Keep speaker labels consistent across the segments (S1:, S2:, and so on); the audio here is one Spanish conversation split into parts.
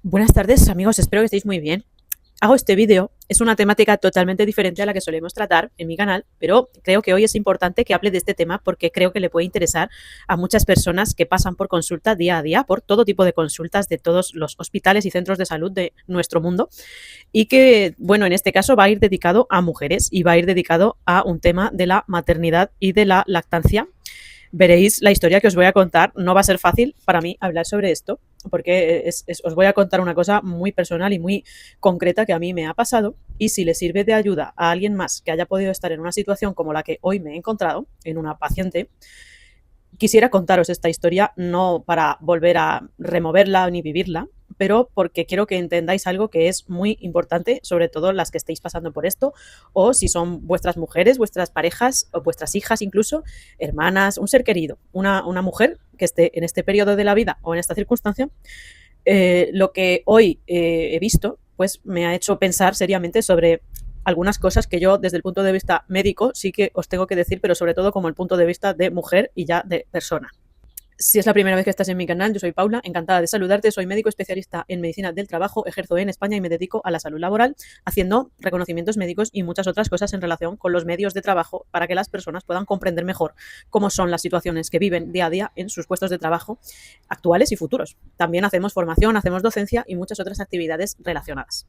S1: Buenas tardes, amigos, espero que estéis muy bien. Hago este vídeo, es una temática totalmente diferente a la que solemos tratar en mi canal, pero creo que hoy es importante que hable de este tema porque creo que le puede interesar a muchas personas que pasan por consulta día a día, por todo tipo de consultas de todos los hospitales y centros de salud de nuestro mundo y que, bueno, en este caso va a ir dedicado a mujeres y va a ir dedicado a un tema de la maternidad y de la lactancia. Veréis la historia que os voy a contar. No va a ser fácil para mí hablar sobre esto, porque os voy a contar una cosa muy personal y muy concreta que a mí me ha pasado. Y si le sirve de ayuda a alguien más que haya podido estar en una situación como la que hoy me he encontrado, en una paciente, quisiera contaros esta historia no para volver a removerla ni vivirla, pero porque quiero que entendáis algo que es muy importante, sobre todo las que estéis pasando por esto, o si son vuestras mujeres, vuestras parejas, o vuestras hijas incluso, hermanas, un ser querido, una mujer que esté en este periodo de la vida o en esta circunstancia. Lo que hoy he visto, pues me ha hecho pensar seriamente sobre algunas cosas que yo desde el punto de vista médico sí que os tengo que decir, pero sobre todo como el punto de vista de mujer y ya de persona. Si es la primera vez que estás en mi canal, yo soy Paula, encantada de saludarte. Soy médico especialista en medicina del trabajo, ejerzo en España y me dedico a la salud laboral, haciendo reconocimientos médicos y muchas otras cosas en relación con los medios de trabajo para que las personas puedan comprender mejor cómo son las situaciones que viven día a día en sus puestos de trabajo actuales y futuros. También hacemos formación, hacemos docencia y muchas otras actividades relacionadas.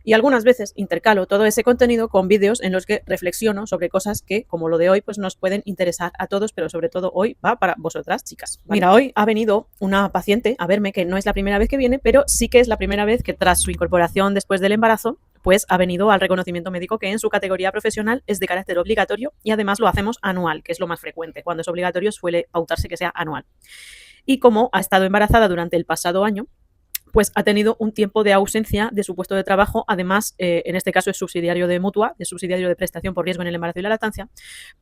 S1: Y algunas veces intercalo todo ese contenido con vídeos en los que reflexiono sobre cosas que, como lo de hoy, pues nos pueden interesar a todos, pero sobre todo hoy va para vosotras, chicas. ¿Vale? Mira, hoy ha venido una paciente a verme, que no es la primera vez que viene, pero sí que es la primera vez que tras su incorporación después del embarazo, pues ha venido al reconocimiento médico que en su categoría profesional es de carácter obligatorio y además lo hacemos anual, que es lo más frecuente. Cuando es obligatorio suele pautarse que sea anual. Y como ha estado embarazada durante el pasado año, pues ha tenido un tiempo de ausencia de su puesto de trabajo. Además, en este caso es subsidiario de mutua, es subsidiario de prestación por riesgo en el embarazo y la lactancia,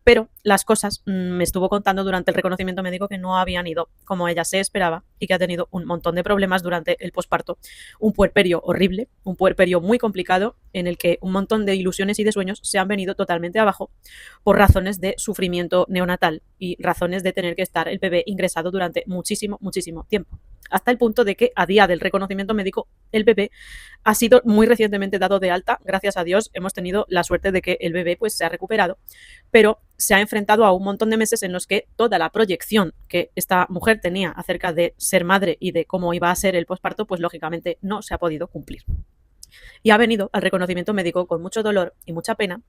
S1: pero las cosas me estuvo contando durante el reconocimiento médico que no habían ido como ella se esperaba y que ha tenido un montón de problemas durante el posparto. Un puerperio horrible, un puerperio muy complicado en el que un montón de ilusiones y de sueños se han venido totalmente abajo por razones de sufrimiento neonatal y razones de tener que estar el bebé ingresado durante muchísimo, muchísimo tiempo. Hasta el punto de que a día del reconocimiento médico el bebé ha sido muy recientemente dado de alta. Gracias a Dios hemos tenido la suerte de que el bebé pues se ha recuperado, pero se ha enfrentado a un montón de meses en los que toda la proyección que esta mujer tenía acerca de ser madre y de cómo iba a ser el posparto, pues lógicamente no se ha podido cumplir. Y ha venido al reconocimiento médico con mucho dolor y mucha pena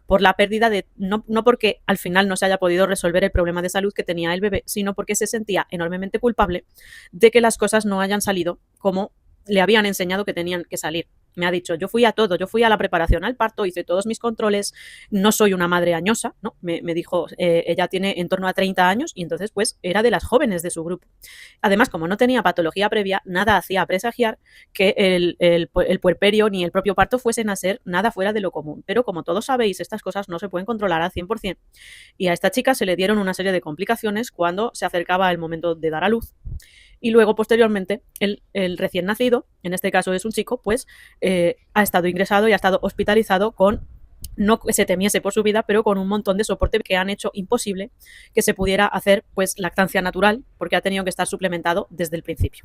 S1: por la pérdida de, no porque al final no se haya podido resolver el problema de salud que tenía el bebé, sino porque se sentía enormemente culpable de que las cosas no hayan salido como le habían enseñado que tenían que salir. Me ha dicho, yo fui a todo, yo fui a la preparación al parto, hice todos mis controles, no soy una madre añosa, ¿no? Me dijo, ella tiene en torno a 30 años y entonces pues era de las jóvenes de su grupo. Además, como no tenía patología previa, nada hacía presagiar que el puerperio ni el propio parto fuesen a ser nada fuera de lo común. Pero como todos sabéis, estas cosas no se pueden controlar al 100%. Y a esta chica se le dieron una serie de complicaciones cuando se acercaba el momento de dar a luz. Y luego, posteriormente, el recién nacido, en este caso es un chico, pues ha estado ingresado y ha estado hospitalizado con, no que se temiese por su vida, pero con un montón de soporte que han hecho imposible que se pudiera hacer pues lactancia natural, porque ha tenido que estar suplementado desde el principio.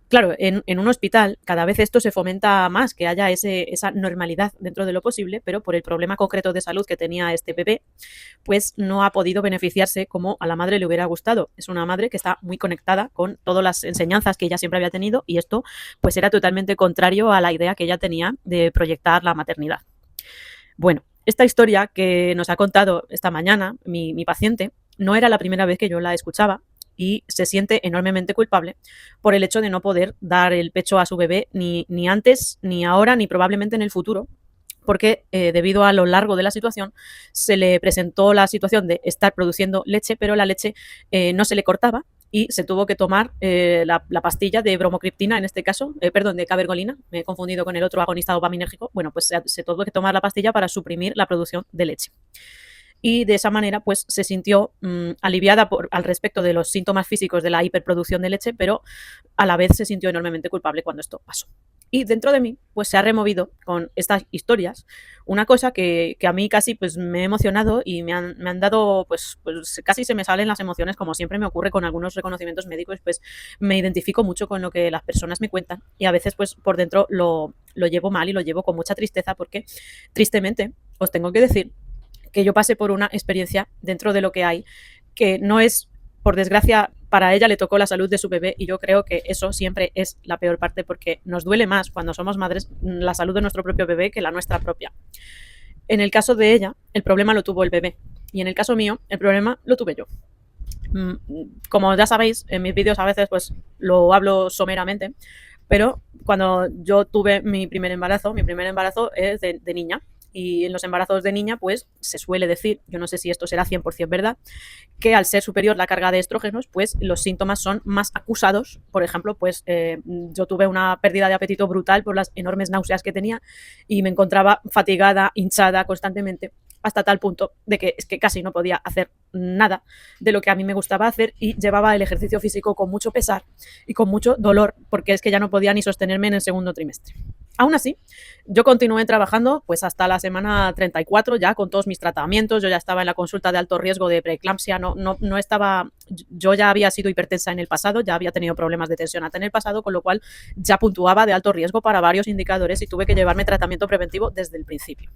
S1: Claro, en un hospital cada vez esto se fomenta más, que haya esa normalidad dentro de lo posible, pero por el problema concreto de salud que tenía este bebé, pues no ha podido beneficiarse como a la madre le hubiera gustado. Es una madre que está muy conectada con todas las enseñanzas que ella siempre había tenido y esto pues era totalmente contrario a la idea que ella tenía de proyectar la maternidad. Bueno, esta historia que nos ha contado esta mañana mi paciente no era la primera vez que yo la escuchaba y se siente enormemente culpable por el hecho de no poder dar el pecho a su bebé ni antes, ni ahora, ni probablemente en el futuro, porque debido a lo largo de la situación se le presentó la situación de estar produciendo leche, pero la leche no se le cortaba y se tuvo que tomar la pastilla de bromocriptina, en este caso, perdón, de cabergolina, me he confundido con el otro agonista dopaminérgico. Bueno, pues se tuvo que tomar la pastilla para suprimir la producción de leche. Y de esa manera pues se sintió aliviada al respecto de los síntomas físicos de la hiperproducción de leche, pero a la vez se sintió enormemente culpable cuando esto pasó. Y dentro de mí, pues se ha removido con estas historias una cosa que a mí casi pues me ha emocionado y me han dado, pues casi se me salen las emociones, como siempre me ocurre con algunos reconocimientos médicos, pues me identifico mucho con lo que las personas me cuentan y a veces pues por dentro lo llevo mal y lo llevo con mucha tristeza porque tristemente os tengo que decir que yo pasé por una experiencia dentro de lo que hay que no es, por desgracia, para ella le tocó la salud de su bebé y yo creo que eso siempre es la peor parte porque nos duele más cuando somos madres la salud de nuestro propio bebé que la nuestra propia. En el caso de ella, el problema lo tuvo el bebé y en el caso mío, el problema lo tuve yo. Como ya sabéis, en mis vídeos a veces pues lo hablo someramente, pero cuando yo tuve mi primer embarazo es de niña. Y en los embarazos de niña, pues se suele decir, yo no sé si esto será 100% verdad, que al ser superior la carga de estrógenos, pues los síntomas son más acusados. Por ejemplo, pues yo tuve una pérdida de apetito brutal por las enormes náuseas que tenía y me encontraba fatigada, hinchada constantemente, hasta tal punto de que es que casi no podía hacer nada de lo que a mí me gustaba hacer y llevaba el ejercicio físico con mucho pesar y con mucho dolor, porque es que ya no podía ni sostenerme en el segundo trimestre. Aún así, yo continué trabajando pues hasta la semana 34 ya con todos mis tratamientos, yo ya estaba en la consulta de alto riesgo de preeclampsia, no estaba, yo ya había sido hipertensa en el pasado, ya había tenido problemas de tensión alta en el pasado, con lo cual ya puntuaba de alto riesgo para varios indicadores y tuve que llevarme tratamiento preventivo desde el principio.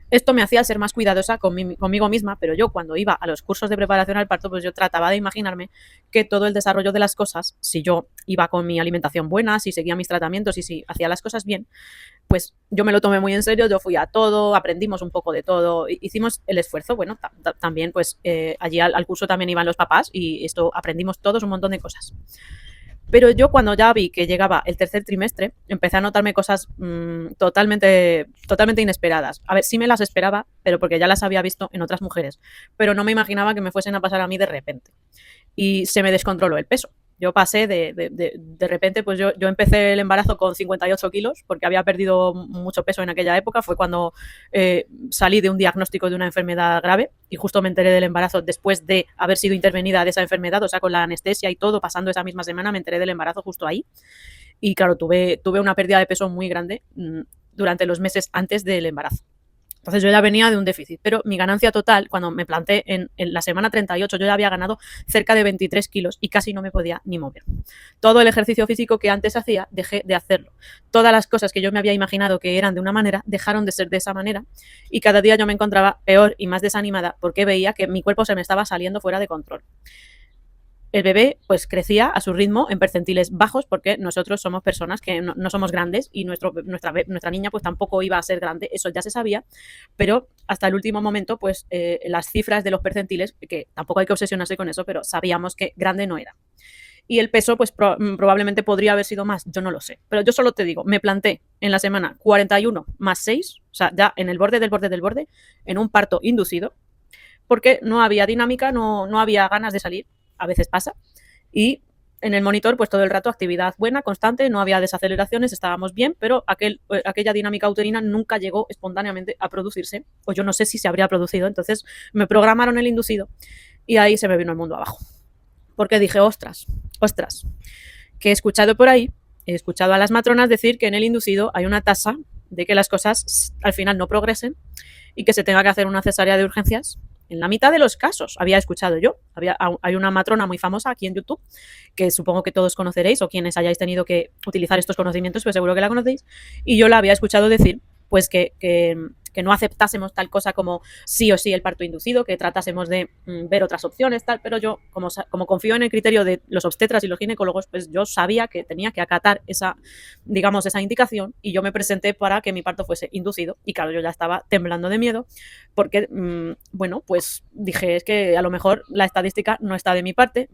S1: Esto me hacía ser más cuidadosa conmigo misma, pero yo cuando iba a los cursos de preparación al parto, pues yo trataba de imaginarme que todo el desarrollo de las cosas, si yo iba con mi alimentación buena, si seguía mis tratamientos y si hacía las cosas bien, pues yo me lo tomé muy en serio, yo fui a todo, aprendimos un poco de todo, hicimos el esfuerzo, bueno, también pues allí al curso también iban los papás y esto aprendimos todos un montón de cosas. Pero yo cuando ya vi que llegaba el tercer trimestre, empecé a notarme cosas totalmente inesperadas. A ver, sí me las esperaba, pero porque ya las había visto en otras mujeres. Pero no me imaginaba que me fuesen a pasar a mí de repente. Y se me descontroló el peso. Yo pasé de repente, pues yo empecé el embarazo con 58 kilos porque había perdido mucho peso en aquella época. Fue cuando salí de un diagnóstico de una enfermedad grave y justo me enteré del embarazo después de haber sido intervenida de esa enfermedad, o sea, con la anestesia y todo, pasando esa misma semana me enteré del embarazo justo ahí. Y claro, tuve una pérdida de peso muy grande durante los meses antes del embarazo. Entonces yo ya venía de un déficit, pero mi ganancia total, cuando me planté en la semana 38, yo ya había ganado cerca de 23 kilos y casi no me podía ni mover. Todo el ejercicio físico que antes hacía, dejé de hacerlo. Todas las cosas que yo me había imaginado que eran de una manera, dejaron de ser de esa manera y cada día yo me encontraba peor y más desanimada porque veía que mi cuerpo se me estaba saliendo fuera de control. El bebé pues crecía a su ritmo en percentiles bajos porque nosotros somos personas que no somos grandes y nuestra niña pues tampoco iba a ser grande, eso ya se sabía, pero hasta el último momento pues las cifras de los percentiles, que tampoco hay que obsesionarse con eso, pero sabíamos que grande no era. Y el peso pues probablemente podría haber sido más, yo no lo sé, pero yo solo te digo, me planté en la semana 41 más 6, o sea, ya en el borde del borde del borde, en un parto inducido, porque no había dinámica, no había ganas de salir. A veces pasa, y en el monitor pues todo el rato actividad buena, constante, no había desaceleraciones, estábamos bien, pero aquella dinámica uterina nunca llegó espontáneamente a producirse, o yo no sé si se habría producido, entonces me programaron el inducido y ahí se me vino el mundo abajo, porque dije, ostras, que he escuchado por ahí, he escuchado a las matronas decir que en el inducido hay una tasa de que las cosas al final no progresen y que se tenga que hacer una cesárea de urgencias. En la mitad de los casos había escuchado yo. Hay una matrona muy famosa aquí en YouTube, que supongo que todos conoceréis, o quienes hayáis tenido que utilizar estos conocimientos, pues seguro que la conocéis, y yo la había escuchado decir pues que no aceptásemos tal cosa como sí o sí el parto inducido, que tratásemos de ver otras opciones, tal, pero yo, como confío en el criterio de los obstetras y los ginecólogos, pues yo sabía que tenía que acatar esa indicación y yo me presenté para que mi parto fuese inducido y claro, yo ya estaba temblando de miedo porque, bueno, pues dije, es que a lo mejor la estadística no está de mi parte,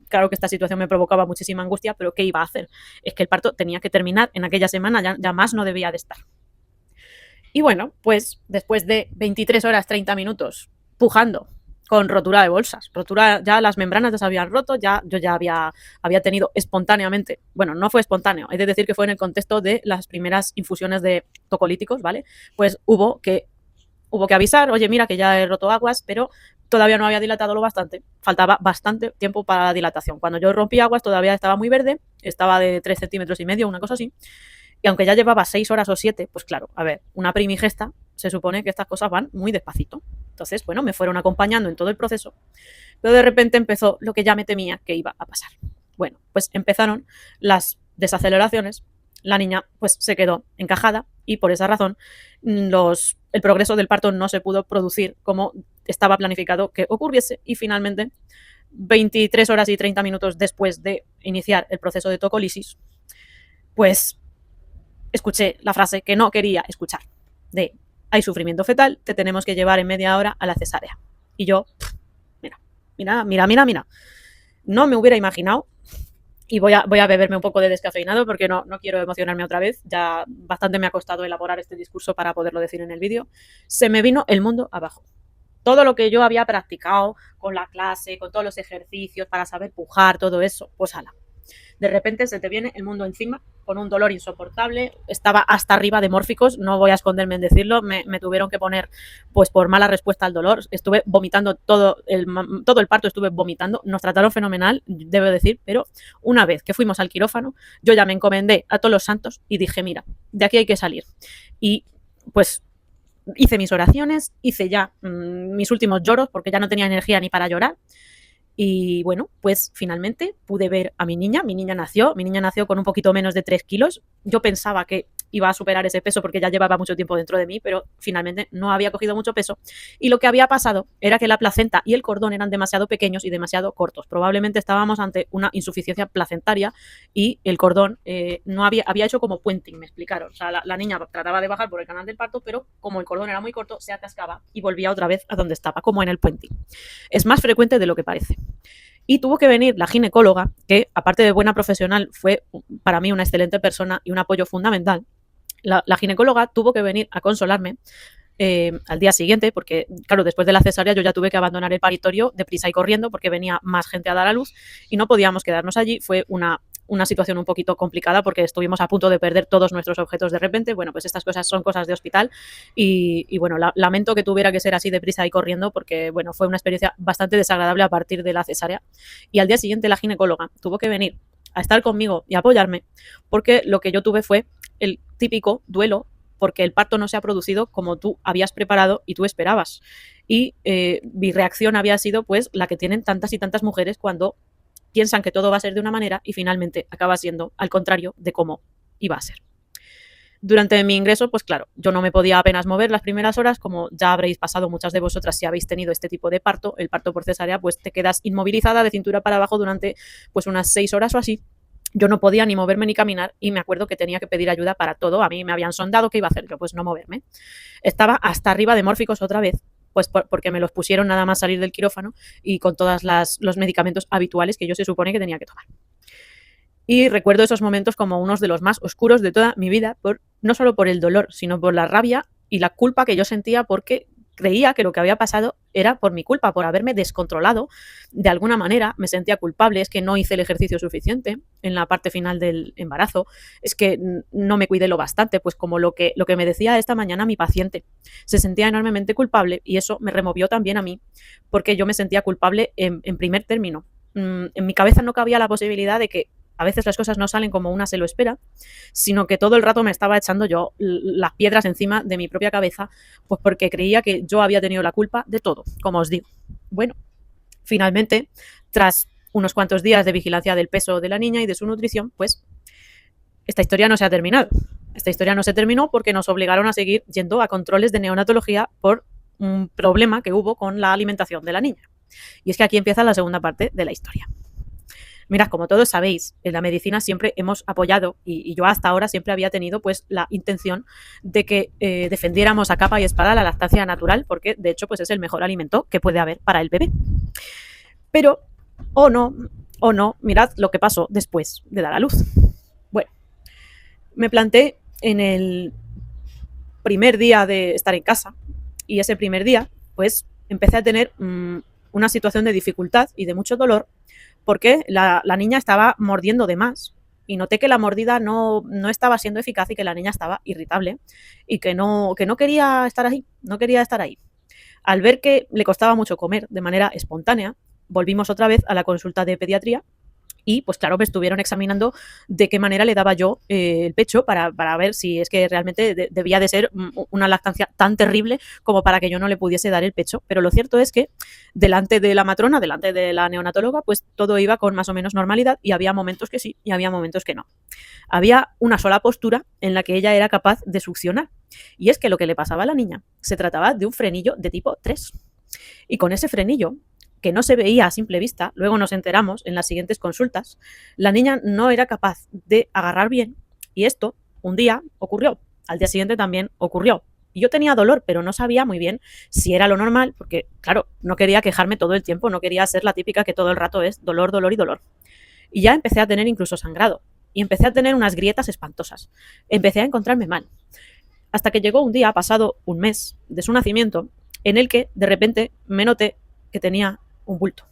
S1: claro que esta situación me provocaba muchísima angustia, pero ¿qué iba a hacer? Es que el parto tenía que terminar en aquella semana, ya más no debía de estar. Y bueno, pues después de 23 horas 30 minutos pujando con rotura de bolsas, ya las membranas ya se habían roto, yo ya había tenido espontáneamente, bueno, no fue espontáneo, es decir que fue en el contexto de las primeras infusiones de tocolíticos, ¿vale? Pues hubo que avisar, oye, mira que ya he roto aguas, pero todavía no había dilatado lo bastante, faltaba bastante tiempo para la dilatación. Cuando yo rompí aguas todavía estaba muy verde, estaba de 3,5 centímetros, una cosa así, Y aunque ya llevaba 6 horas o 7, pues claro, a ver, una primigesta, se supone que estas cosas van muy despacito. Entonces, bueno, me fueron acompañando en todo el proceso, pero de repente empezó lo que ya me temía que iba a pasar. Bueno, pues empezaron las desaceleraciones, la niña pues se quedó encajada y por esa razón el progreso del parto no se pudo producir como estaba planificado que ocurriese y finalmente 23 horas y 30 minutos después de iniciar el proceso de tocolisis, pues escuché la frase que no quería escuchar de hay sufrimiento fetal, te tenemos que llevar en media hora a la cesárea. Y yo, mira, no me hubiera imaginado, y voy a beberme un poco de descafeinado porque no quiero emocionarme otra vez, ya bastante me ha costado elaborar este discurso para poderlo decir en el vídeo, se me vino el mundo abajo. Todo lo que yo había practicado con la clase, con todos los ejercicios para saber pujar, todo eso, pues ala. De repente se te viene el mundo encima con un dolor insoportable, estaba hasta arriba de mórficos, no voy a esconderme en decirlo, me tuvieron que poner pues por mala respuesta al dolor, estuve vomitando todo el parto, estuve vomitando, nos trataron fenomenal, debo decir, pero una vez que fuimos al quirófano, yo ya me encomendé a todos los santos y dije, mira, de aquí hay que salir. Y pues hice mis oraciones, hice ya mis últimos lloros porque ya no tenía energía ni para llorar. Y bueno, pues finalmente pude ver a mi niña nació con un poquito menos de 3 kilos. Yo pensaba que iba a superar ese peso porque ya llevaba mucho tiempo dentro de mí, pero finalmente no había cogido mucho peso. Y lo que había pasado era que la placenta y el cordón eran demasiado pequeños y demasiado cortos. Probablemente estábamos ante una insuficiencia placentaria y el cordón no había hecho como puenting, me explicaron. O sea, la niña trataba de bajar por el canal del parto, pero como el cordón era muy corto, se atascaba y volvía otra vez a donde estaba, como en el puenting. Es más frecuente de lo que parece. Y tuvo que venir la ginecóloga, que aparte de buena profesional, fue para mí una excelente persona y un apoyo fundamental. La ginecóloga tuvo que venir a consolarme al día siguiente, porque claro, después de la cesárea yo ya tuve que abandonar el paritorio deprisa y corriendo porque venía más gente a dar a luz y no podíamos quedarnos allí. Fue una situación un poquito complicada porque estuvimos a punto de perder todos nuestros objetos de repente. Bueno, pues estas cosas son cosas de hospital y bueno, lamento que tuviera que ser así deprisa y corriendo porque, bueno, fue una experiencia bastante desagradable a partir de la cesárea. Y al día siguiente la ginecóloga tuvo que venir a estar conmigo y apoyarme porque lo que yo tuve fue el típico duelo porque el parto no se ha producido como tú habías preparado y tú esperabas. Y mi reacción había sido pues la que tienen tantas y tantas mujeres cuando piensan que todo va a ser de una manera y finalmente acaba siendo al contrario de cómo iba a ser. Durante mi ingreso, pues claro, yo no me podía apenas mover las primeras horas, como ya habréis pasado muchas de vosotras si habéis tenido este tipo de parto, el parto por cesárea, pues te quedas inmovilizada de cintura para abajo durante pues unas 6 horas o así. Yo no podía ni moverme ni caminar y me acuerdo que tenía que pedir ayuda para todo. A mí me habían sondado, ¿qué iba a hacer yo? Pues no moverme. Estaba hasta arriba de mórficos otra vez, pues porque me los pusieron nada más salir del quirófano y con todos los medicamentos habituales que yo se supone que tenía que tomar. Y recuerdo esos momentos como unos de los más oscuros de toda mi vida, no solo por el dolor, sino por la rabia y la culpa que yo sentía porque creía que lo que había pasado era por mi culpa, por haberme descontrolado. De alguna manera me sentía culpable, es que no hice el ejercicio suficiente en la parte final del embarazo, es que no me cuidé lo bastante, pues como lo que me decía esta mañana mi paciente. Se sentía enormemente culpable y eso me removió también a mí, porque yo me sentía culpable en primer término. En mi cabeza no cabía la posibilidad de que a veces las cosas no salen como una se lo espera, sino que todo el rato me estaba echando yo las piedras encima de mi propia cabeza, pues porque creía que yo había tenido la culpa de todo, como os digo. Bueno, finalmente, tras unos cuantos días de vigilancia del peso de la niña y de su nutrición, pues esta historia no se ha terminado. Esta historia no se terminó porque nos obligaron a seguir yendo a controles de neonatología por un problema que hubo con la alimentación de la niña. Y es que aquí empieza la segunda parte de la historia. Mirad, como todos sabéis, en la medicina siempre hemos apoyado y yo hasta ahora siempre había tenido pues la intención de que defendiéramos a capa y espada la lactancia natural porque de hecho pues es el mejor alimento que puede haber para el bebé. Pero, o no, mirad lo que pasó después de dar a luz. Bueno, me planté en el primer día de estar en casa y ese primer día pues empecé a tener una situación de dificultad y de mucho dolor porque la niña estaba mordiendo de más y noté que la mordida no estaba siendo eficaz y que la niña estaba irritable y que no quería estar ahí, no quería estar ahí. Al ver que le costaba mucho comer de manera espontánea, volvimos otra vez a la consulta de pediatría Y pues claro, me estuvieron examinando de qué manera le daba yo el pecho para ver si es que realmente debía de ser una lactancia tan terrible como para que yo no le pudiese dar el pecho. Pero lo cierto es que delante de la matrona, delante de la neonatóloga, pues todo iba con más o menos normalidad y había momentos que sí y había momentos que no. Había una sola postura en la que ella era capaz de succionar. Y es que lo que le pasaba a la niña se trataba de un frenillo de tipo 3. Y con ese frenillo, que no se veía a simple vista, luego nos enteramos en las siguientes consultas, la niña no era capaz de agarrar bien y esto un día ocurrió, al día siguiente también ocurrió. Y yo tenía dolor, pero no sabía muy bien si era lo normal, porque claro, no quería quejarme todo el tiempo, no quería ser la típica que todo el rato es dolor, dolor y dolor. Y ya empecé a tener incluso sangrado y empecé a tener unas grietas espantosas. Empecé a encontrarme mal. Hasta que llegó un día, pasado un mes de su nacimiento, en el que de repente me noté que tenía un bulto.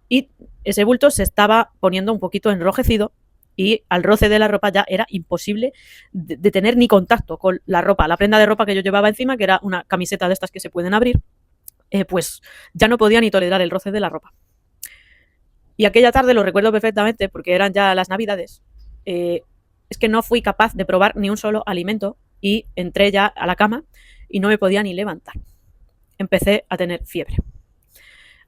S1: Y ese bulto se estaba poniendo un poquito enrojecido y al roce de la ropa ya era imposible de tener ni contacto con la ropa. La prenda de ropa que yo llevaba encima, que era una camiseta de estas que se pueden abrir, pues ya no podía ni tolerar el roce de la ropa. Y aquella tarde lo recuerdo perfectamente porque eran ya las navidades. Es que no fui capaz de probar ni un solo alimento y entré ya a la cama y no me podía ni levantar. Empecé a tener fiebre.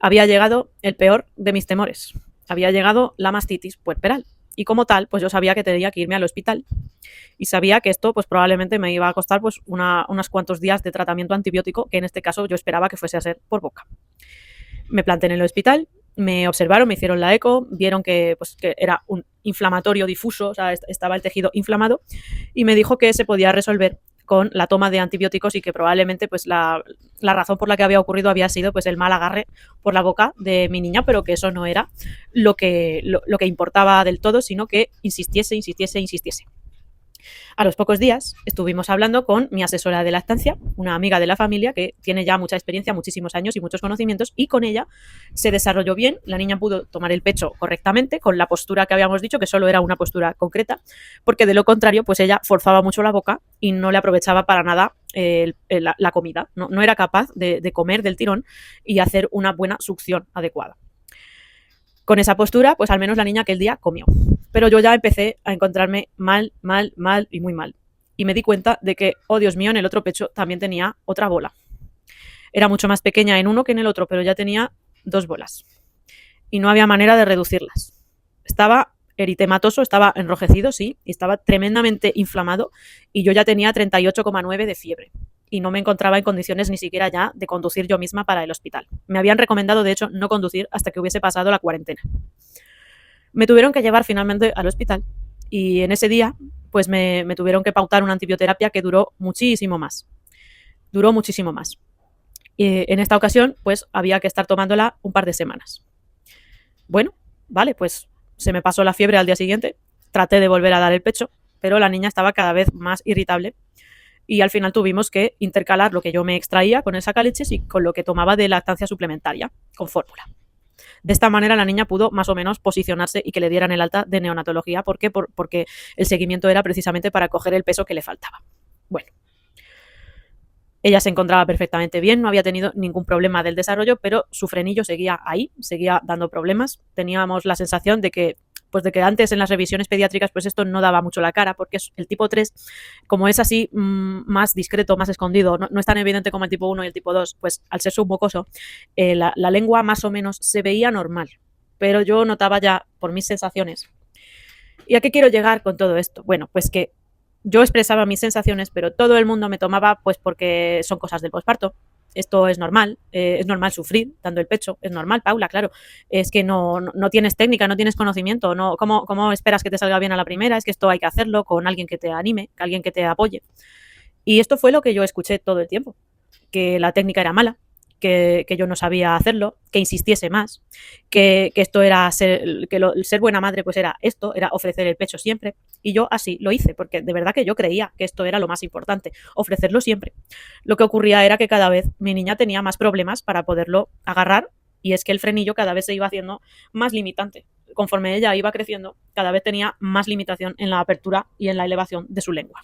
S1: Había llegado el peor de mis temores. Había llegado la mastitis puerperal. Y como tal, pues yo sabía que tenía que irme al hospital. Y sabía que esto pues probablemente me iba a costar pues unos cuantos días de tratamiento antibiótico, que en este caso yo esperaba que fuese a ser por boca. Me planté en el hospital, me observaron, me hicieron la eco, vieron que, pues, que era un inflamatorio difuso, o sea, estaba el tejido inflamado, y me dijo que se podía resolver con la toma de antibióticos y que probablemente pues la razón por la que había ocurrido había sido pues el mal agarre por la boca de mi niña, pero que eso no era lo que importaba del todo, sino que insistiese. A los pocos días estuvimos hablando con mi asesora de lactancia, una amiga de la familia que tiene ya mucha experiencia, muchísimos años y muchos conocimientos, y con ella se desarrolló bien, la niña pudo tomar el pecho correctamente, con la postura que habíamos dicho, que solo era una postura concreta, porque de lo contrario, pues ella forzaba mucho la boca y no le aprovechaba para nada la comida, no era capaz de comer del tirón y hacer una buena succión adecuada. Con esa postura, pues al menos la niña aquel día comió. Pero yo ya empecé a encontrarme mal y muy mal. Y me di cuenta de que, oh Dios mío, en el otro pecho también tenía otra bola. Era mucho más pequeña en uno que en el otro, pero ya tenía 2 bolas. Y no había manera de reducirlas. Estaba eritematoso, estaba enrojecido, sí, y estaba tremendamente inflamado, y yo ya tenía 38,9 de fiebre. Y no me encontraba en condiciones ni siquiera ya de conducir yo misma para el hospital. Me habían recomendado, de hecho, no conducir hasta que hubiese pasado la cuarentena. Me tuvieron que llevar finalmente al hospital y en ese día pues me tuvieron que pautar una antibioterapia que duró muchísimo más. Duró muchísimo más. Y en esta ocasión pues había que estar tomándola un par de semanas. Bueno, vale, pues se me pasó la fiebre al día siguiente, traté de volver a dar el pecho, pero la niña estaba cada vez más irritable y al final tuvimos que intercalar lo que yo me extraía con el sacaleches y con lo que tomaba de lactancia suplementaria, con fórmula. De esta manera la niña pudo más o menos posicionarse y que le dieran el alta de neonatología. ¿Por qué? Porque el seguimiento era precisamente para coger el peso que le faltaba. Bueno, ella se encontraba perfectamente bien, no había tenido ningún problema del desarrollo, pero su frenillo seguía ahí, seguía dando problemas. Teníamos la sensación de que antes en las revisiones pediátricas pues esto no daba mucho la cara, porque el tipo 3, como es así más discreto, más escondido, no es tan evidente como el tipo 1 y el tipo 2, pues al ser submucoso, la lengua más o menos se veía normal, pero yo notaba ya por mis sensaciones. ¿Y a qué quiero llegar con todo esto? Bueno, pues que yo expresaba mis sensaciones, pero todo el mundo me tomaba pues porque son cosas del posparto. Esto es normal sufrir dando el pecho, es normal, Paula, claro, es que no tienes técnica, no tienes conocimiento, no, ¿cómo esperas que te salga bien a la primera? Es que esto hay que hacerlo con alguien que te anime, alguien que te apoye. Y esto fue lo que yo escuché todo el tiempo, que la técnica era mala, que yo no sabía hacerlo, que insistiese más, que esto era ser buena madre, pues era esto, era ofrecer el pecho siempre. Y yo así lo hice, porque de verdad que yo creía que esto era lo más importante, ofrecerlo siempre. Lo que ocurría era que cada vez mi niña tenía más problemas para poderlo agarrar, y es que el frenillo cada vez se iba haciendo más limitante. Conforme ella iba creciendo, cada vez tenía más limitación en la apertura y en la elevación de su lengua.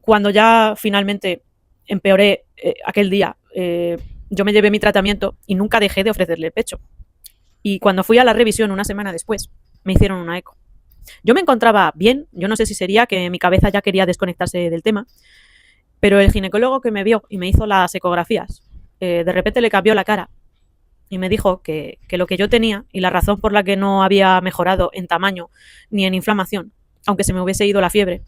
S1: Cuando ya finalmente empeoré aquel día, yo me llevé mi tratamiento y nunca dejé de ofrecerle el pecho. Y cuando fui a la revisión una semana después, me hicieron una eco. Yo me encontraba bien, yo no sé si sería que mi cabeza ya quería desconectarse del tema, pero el ginecólogo que me vio y me hizo las ecografías, de repente le cambió la cara y me dijo que lo que yo tenía y la razón por la que no había mejorado en tamaño ni en inflamación, aunque se me hubiese ido la fiebre,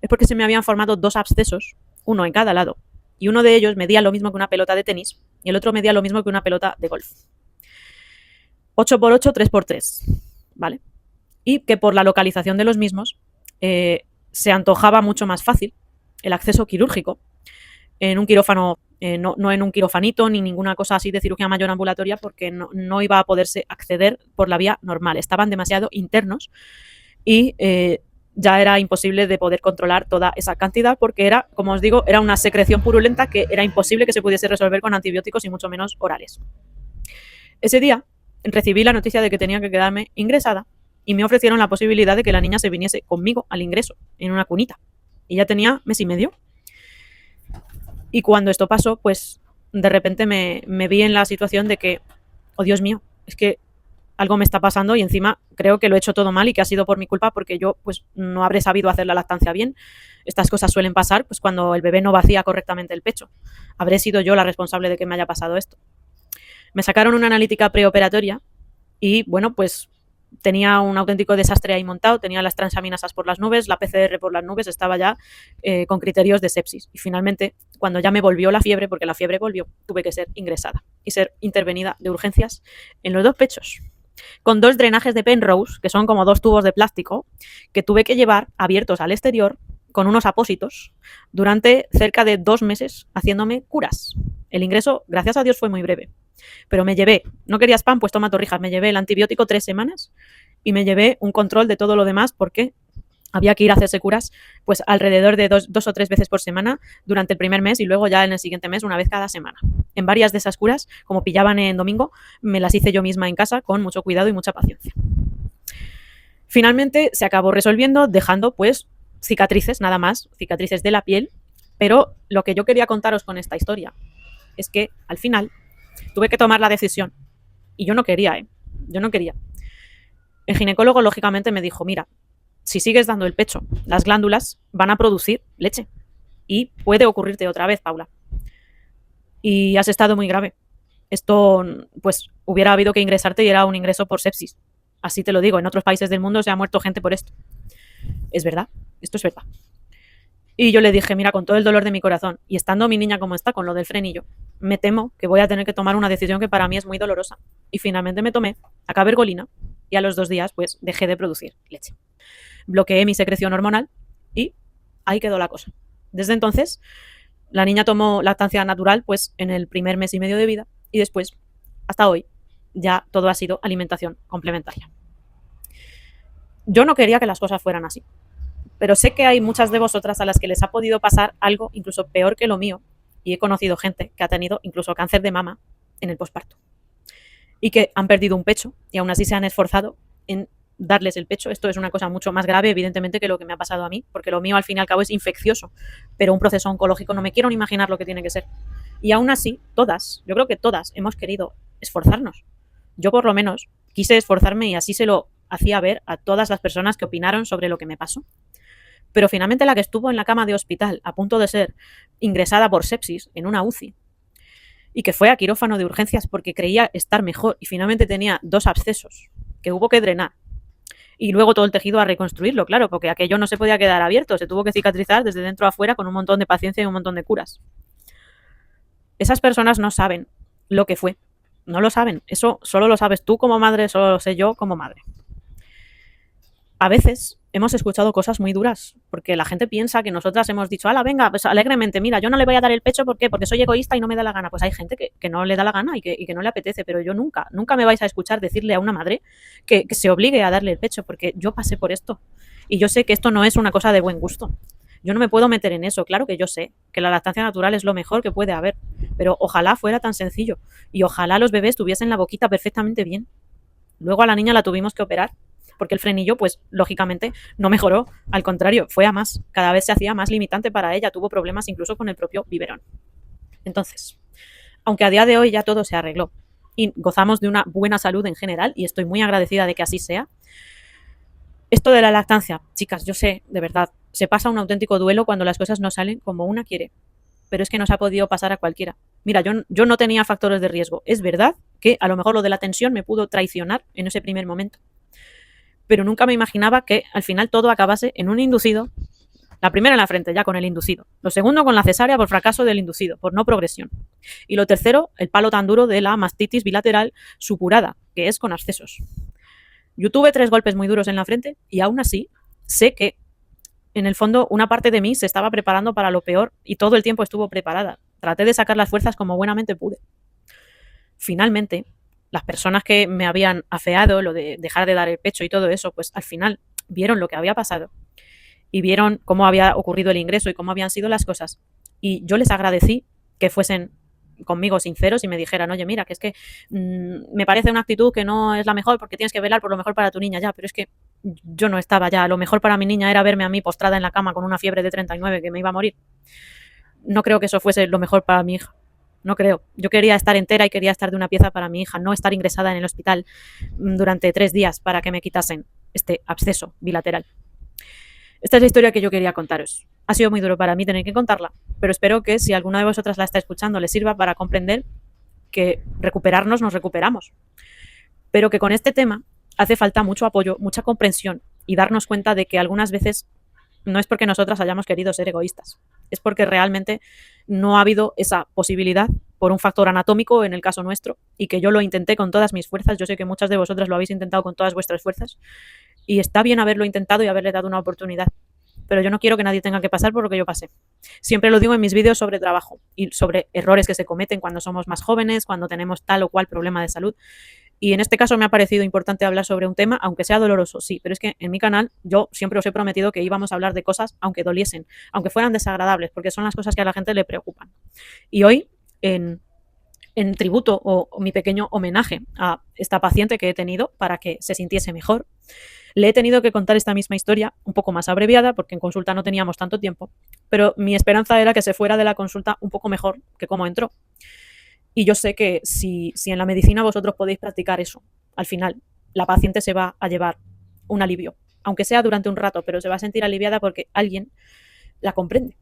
S1: es porque se me habían formado 2 abscesos, uno en cada lado, y uno de ellos medía lo mismo que una pelota de tenis y el otro medía lo mismo que una pelota de golf. 8x8, 3x3, ¿vale? Y que por la localización de los mismos se antojaba mucho más fácil el acceso quirúrgico en un quirófano, no en un quirofanito ni ninguna cosa así de cirugía mayor ambulatoria, porque no iba a poderse acceder por la vía normal. Estaban demasiado internos y ya era imposible de poder controlar toda esa cantidad porque era, como os digo, era una secreción purulenta que era imposible que se pudiese resolver con antibióticos y mucho menos orales. Ese día recibí la noticia de que tenía que quedarme ingresada y me ofrecieron la posibilidad de que la niña se viniese conmigo al ingreso en una cunita. Y ya tenía mes y medio. Y cuando esto pasó, pues de repente me vi en la situación de que, oh Dios mío, es que algo me está pasando y encima creo que lo he hecho todo mal y que ha sido por mi culpa porque yo pues no habré sabido hacer la lactancia bien. Estas cosas suelen pasar pues cuando el bebé no vacía correctamente el pecho. Habré sido yo la responsable de que me haya pasado esto. Me sacaron una analítica preoperatoria y bueno, pues tenía un auténtico desastre ahí montado, tenía las transaminasas por las nubes, la PCR por las nubes, estaba ya con criterios de sepsis. Y finalmente, cuando ya me volvió la fiebre, porque la fiebre volvió, tuve que ser ingresada y ser intervenida de urgencias en los 2 pechos, con 2 drenajes de Penrose, que son como 2 tubos de plástico, que tuve que llevar abiertos al exterior con unos apósitos durante cerca de 2 meses haciéndome curas. El ingreso, gracias a Dios, fue muy breve. Pero me llevé, no quería spam, pues toma torrijas, me llevé el antibiótico 3 semanas y me llevé un control de todo lo demás porque había que ir a hacerse curas pues alrededor de 2 o 3 veces por semana durante el primer mes y luego ya en el siguiente mes una vez cada semana. En varias de esas curas, como pillaban en domingo, me las hice yo misma en casa con mucho cuidado y mucha paciencia. Finalmente se acabó resolviendo dejando pues cicatrices, nada más, cicatrices de la piel, pero lo que yo quería contaros con esta historia es que al final tuve que tomar la decisión y yo no quería, yo no quería. El ginecólogo lógicamente me dijo, mira, si sigues dando el pecho, las glándulas van a producir leche y puede ocurrirte otra vez, Paula. Y has estado muy grave. Esto, pues, hubiera habido que ingresarte y era un ingreso por sepsis. Así te lo digo, en otros países del mundo se ha muerto gente por esto. Es verdad, esto es verdad. Y yo le dije, mira, con todo el dolor de mi corazón y estando mi niña como está con lo del frenillo, me temo que voy a tener que tomar una decisión que para mí es muy dolorosa. Y finalmente me tomé a cabergolina y a los 2 días pues dejé de producir leche. Bloqueé mi secreción hormonal y ahí quedó la cosa. Desde entonces, la niña tomó lactancia natural pues en el primer mes y medio de vida y después, hasta hoy, ya todo ha sido alimentación complementaria. Yo no quería que las cosas fueran así, pero sé que hay muchas de vosotras a las que les ha podido pasar algo incluso peor que lo mío y he conocido gente que ha tenido incluso cáncer de mama en el posparto y que han perdido un pecho y aún así se han esforzado en darles el pecho. Esto es una cosa mucho más grave, evidentemente, que lo que me ha pasado a mí, porque lo mío al fin y al cabo es infeccioso, pero un proceso oncológico no me quiero ni imaginar lo que tiene que ser. Y aún así, todas, yo creo que todas hemos querido esforzarnos. Yo por lo menos quise esforzarme y así se lo hacía ver a todas las personas que opinaron sobre lo que me pasó. Pero finalmente la que estuvo en la cama de hospital a punto de ser ingresada por sepsis en una UCI y que fue a quirófano de urgencias porque creía estar mejor y finalmente tenía 2 abscesos que hubo que drenar y luego todo el tejido a reconstruirlo, claro, porque aquello no se podía quedar abierto, se tuvo que cicatrizar desde dentro a afuera con un montón de paciencia y un montón de curas. Esas personas no saben lo que fue, no lo saben, eso solo lo sabes tú como madre, solo lo sé yo como madre. A veces hemos escuchado cosas muy duras, porque la gente piensa que nosotras hemos dicho, ala, venga, pues alegremente, mira, yo no le voy a dar el pecho, ¿por qué? Porque soy egoísta y no me da la gana. Pues hay gente que no le da la gana y que no le apetece, pero yo nunca me vais a escuchar decirle a una madre que se obligue a darle el pecho, porque yo pasé por esto y yo sé que esto no es una cosa de buen gusto. Yo no me puedo meter en eso, claro que yo sé que la lactancia natural es lo mejor que puede haber, pero ojalá fuera tan sencillo y ojalá los bebés tuviesen la boquita perfectamente bien. Luego a la niña la tuvimos que operar porque el frenillo, pues, lógicamente, no mejoró. Al contrario, fue a más. Cada vez se hacía más limitante para ella. Tuvo problemas incluso con el propio biberón. Entonces, aunque a día de hoy ya todo se arregló, y gozamos de una buena salud en general y estoy muy agradecida de que así sea. Esto de la lactancia, chicas, yo sé, de verdad, se pasa un auténtico duelo cuando las cosas no salen como una quiere, pero es que nos ha podido pasar a cualquiera. Mira, yo no tenía factores de riesgo. Es verdad que a lo mejor lo de la tensión me pudo traicionar en ese primer momento, pero nunca me imaginaba que al final todo acabase en un inducido. La primera en la frente, ya con el inducido. Lo segundo con la cesárea por fracaso del inducido, por no progresión. Y lo tercero, el palo tan duro de la mastitis bilateral supurada, que es con abscesos. Yo tuve 3 golpes muy duros en la frente y aún así sé que en el fondo una parte de mí se estaba preparando para lo peor y todo el tiempo estuvo preparada. Traté de sacar las fuerzas como buenamente pude. Finalmente, las personas que me habían afeado, lo de dejar de dar el pecho y todo eso, pues al final vieron lo que había pasado y vieron cómo había ocurrido el ingreso y cómo habían sido las cosas. Y yo les agradecí que fuesen conmigo sinceros y me dijeran, oye, mira, que es que me parece una actitud que no es la mejor porque tienes que velar por lo mejor para tu niña ya, pero es que yo no estaba ya. Lo mejor para mi niña era verme a mí postrada en la cama con una fiebre de 39 que me iba a morir. No creo que eso fuese lo mejor para mi hija. No creo. Yo quería estar entera y quería estar de una pieza para mi hija, no estar ingresada en el hospital durante 3 días para que me quitasen este absceso bilateral. Esta es la historia que yo quería contaros. Ha sido muy duro para mí tener que contarla, pero espero que si alguna de vosotras la está escuchando le sirva para comprender que recuperarnos nos recuperamos, pero que con este tema hace falta mucho apoyo, mucha comprensión y darnos cuenta de que algunas veces no es porque nosotras hayamos querido ser egoístas, es porque realmente no ha habido esa posibilidad por un factor anatómico en el caso nuestro y que yo lo intenté con todas mis fuerzas. Yo sé que muchas de vosotras lo habéis intentado con todas vuestras fuerzas y está bien haberlo intentado y haberle dado una oportunidad, pero yo no quiero que nadie tenga que pasar por lo que yo pasé. Siempre lo digo en mis vídeos sobre trabajo y sobre errores que se cometen cuando somos más jóvenes, cuando tenemos tal o cual problema de salud. Y en este caso me ha parecido importante hablar sobre un tema, aunque sea doloroso, sí, pero es que en mi canal yo siempre os he prometido que íbamos a hablar de cosas aunque doliesen, aunque fueran desagradables, porque son las cosas que a la gente le preocupan. Y hoy, en tributo o mi pequeño homenaje a esta paciente que he tenido para que se sintiese mejor, le he tenido que contar esta misma historia, un poco más abreviada, porque en consulta no teníamos tanto tiempo, pero mi esperanza era que se fuera de la consulta un poco mejor que como entró. Y yo sé que si en la medicina vosotros podéis practicar eso, al final la paciente se va a llevar un alivio, aunque sea durante un rato, pero se va a sentir aliviada porque alguien la comprende.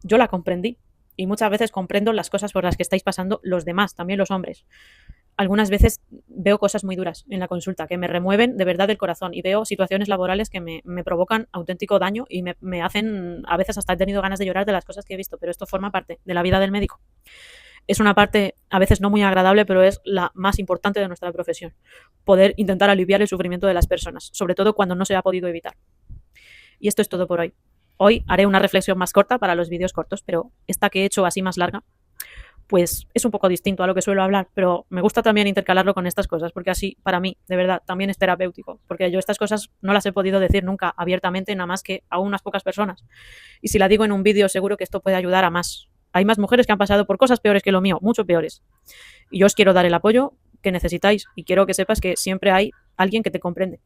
S1: Yo la comprendí y muchas veces comprendo las cosas por las que estáis pasando los demás, también los hombres. Algunas veces veo cosas muy duras en la consulta que me remueven de verdad el corazón y veo situaciones laborales que me provocan auténtico daño y me hacen, a veces hasta he tenido ganas de llorar de las cosas que he visto, pero esto forma parte de la vida del médico. Es una parte a veces no muy agradable, pero es la más importante de nuestra profesión. Poder intentar aliviar el sufrimiento de las personas, sobre todo cuando no se ha podido evitar. Y esto es todo por hoy. Hoy haré una reflexión más corta para los vídeos cortos, pero esta que he hecho así más larga, pues es un poco distinto a lo que suelo hablar, pero me gusta también intercalarlo con estas cosas, porque así, para mí, de verdad, también es terapéutico, porque yo estas cosas no las he podido decir nunca abiertamente, nada más que a unas pocas personas. Y si la digo en un vídeo, seguro que esto puede ayudar a más. Hay más mujeres que han pasado por cosas peores que lo mío, mucho peores. Y yo os quiero dar el apoyo que necesitáis y quiero que sepas que siempre hay alguien que te comprende.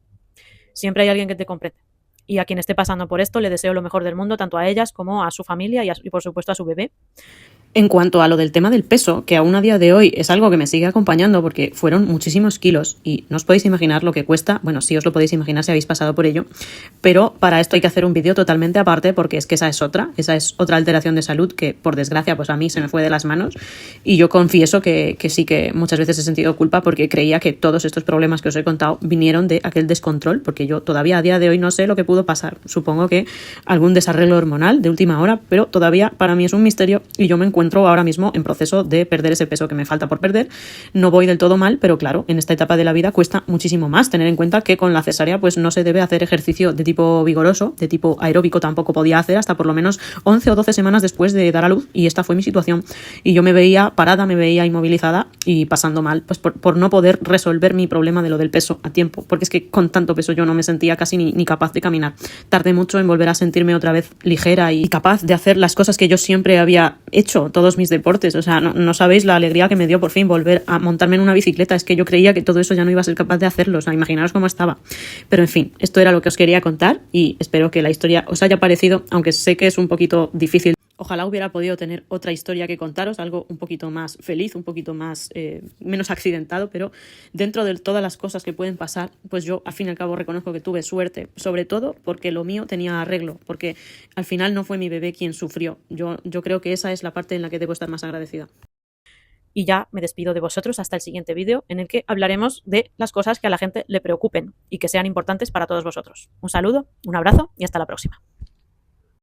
S1: Siempre hay alguien que te comprende. Y a quien esté pasando por esto le deseo lo mejor del mundo, tanto a ellas como a su familia y por supuesto a su bebé. En cuanto a lo del tema del peso, que aún a día de hoy es algo que me sigue acompañando porque fueron muchísimos kilos y no os podéis imaginar lo que cuesta, bueno, sí os lo podéis imaginar si habéis pasado por ello, pero para esto hay que hacer un vídeo totalmente aparte porque es que esa es otra alteración de salud que por desgracia pues a mí se me fue de las manos y yo confieso que sí que muchas veces he sentido culpa porque creía que todos estos problemas que os he contado vinieron de aquel descontrol, porque yo todavía a día de hoy no sé lo que pudo pasar, supongo que algún desarreglo hormonal de última hora, pero todavía para mí es un misterio y yo me encuentro ahora mismo en proceso de perder ese peso que me falta por perder. No voy del todo mal, pero claro, en esta etapa de la vida cuesta muchísimo más tener en cuenta que con la cesárea pues no se debe hacer ejercicio de tipo vigoroso, de tipo aeróbico tampoco podía hacer hasta por lo menos 11 o 12 semanas después de dar a luz y esta fue mi situación y yo me veía parada, me veía inmovilizada y pasando mal pues por no poder resolver mi problema de lo del peso a tiempo, porque es que con tanto peso yo no me sentía casi ni capaz de caminar. Tardé mucho en volver a sentirme otra vez ligera y capaz de hacer las cosas que yo siempre había hecho, todos mis deportes, o sea, no sabéis la alegría que me dio por fin volver a montarme en una bicicleta, es que yo creía que todo eso ya no iba a ser capaz de hacerlo, o sea, imaginaros cómo estaba, pero en fin, esto era lo que os quería contar y espero que la historia os haya parecido, aunque sé que es un poquito difícil Ojalá hubiera podido tener otra historia que contaros, algo un poquito más feliz, un poquito más menos accidentado, pero dentro de todas las cosas que pueden pasar, pues yo al fin y al cabo reconozco que tuve suerte, sobre todo porque lo mío tenía arreglo, porque al final no fue mi bebé quien sufrió. Yo creo que esa es la parte en la que debo estar más agradecida. Y ya me despido de vosotros hasta el siguiente vídeo en el que hablaremos de las cosas que a la gente le preocupen y que sean importantes para todos vosotros. Un saludo, un abrazo y hasta la próxima.